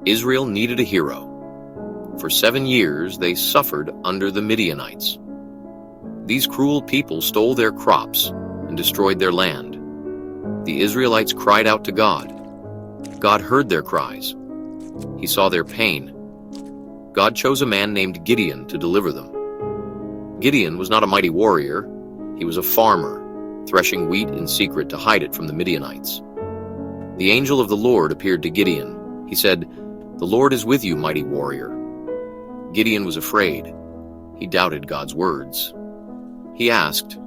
Israel needed a hero. For 7 years, they suffered under the Midianites. These cruel people stole their crops and destroyed their land. The Israelites cried out to God. God heard their cries. He saw their pain. God chose a man named Gideon to deliver them. Gideon was not a mighty warrior. He was a farmer, threshing wheat in secret to hide it from the Midianites. The angel of the Lord appeared to Gideon. He said, "The Lord is with you, mighty warrior." Gideon was afraid. He doubted God's words. He asked,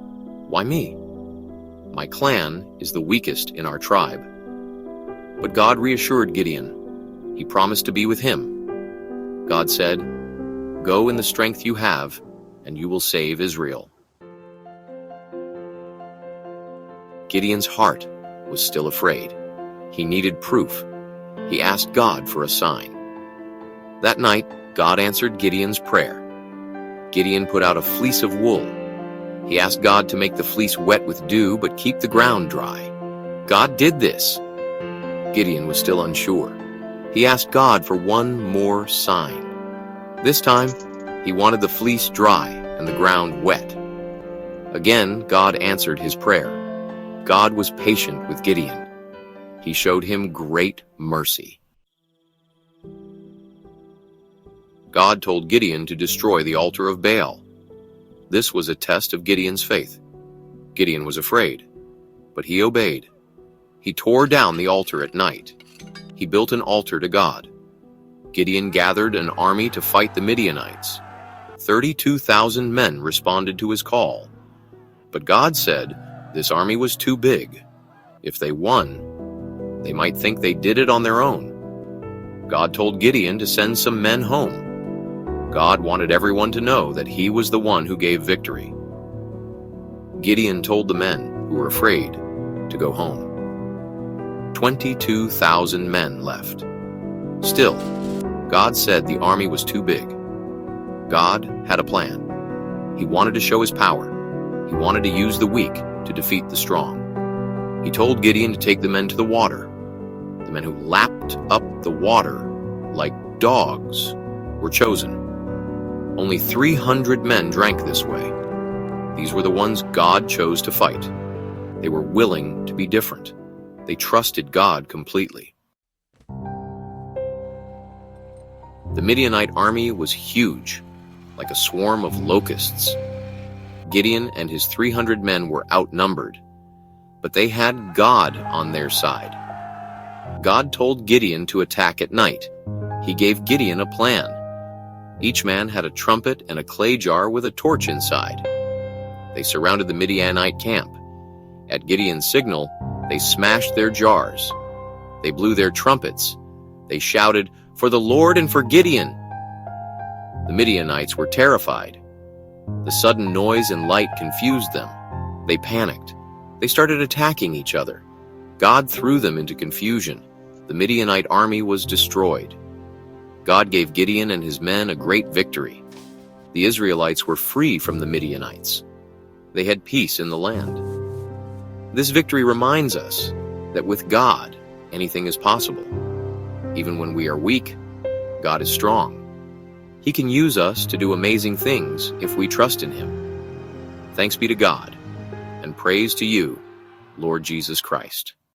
"Why me? My clan is the weakest in our tribe." But God reassured Gideon. He promised to be with him. God said, "Go in the strength you have, and you will save Israel." Gideon's heart was still afraid. He needed proof. He asked God for a sign. That night, God answered Gideon's prayer. Gideon put out a fleece of wool. He asked God to make the fleece wet with dew, but keep the ground dry. God did this. Gideon was still unsure. He asked God for one more sign. This time, he wanted the fleece dry and the ground wet. Again, God answered his prayer. God was patient with Gideon. He showed him great mercy. God told Gideon to destroy the altar of Baal. This was a test of Gideon's faith. Gideon was afraid, but he obeyed. He tore down the altar at night. He built an altar to God. Gideon gathered an army to fight the Midianites. 32,000 men responded to his call. But God said this army was too big. If they won, they might think they did it on their own. God told Gideon to send some men home. God wanted everyone to know that he was the one who gave victory. Gideon told the men who were afraid to go home. 22,000 men left. Still, God said the army was too big. God had a plan. He wanted to show his power. He wanted to use the weak to defeat the strong. He told Gideon to take the men to the water. The men who lapped up the water like dogs were chosen. Only 300 men drank this way. These were the ones God chose to fight. They were willing to be different. They trusted God completely. The Midianite army was huge, like a swarm of locusts. Gideon and his 300 men were outnumbered, but they had God on their side. God told Gideon to attack at night. He gave Gideon a plan. Each man had a trumpet and a clay jar with a torch inside. They surrounded the Midianite camp. At Gideon's signal, they smashed their jars. They blew their trumpets. They shouted, "For the Lord and for Gideon!" The Midianites were terrified. The sudden noise and light confused them. They panicked. They started attacking each other. God threw them into confusion. The Midianite army was destroyed. God gave Gideon and his men a great victory. The Israelites were free from the Midianites. They had peace in the land. This victory reminds us that with God, anything is possible. Even when we are weak, God is strong. He can use us to do amazing things if we trust in Him. Thanks be to God, and praise to you, Lord Jesus Christ.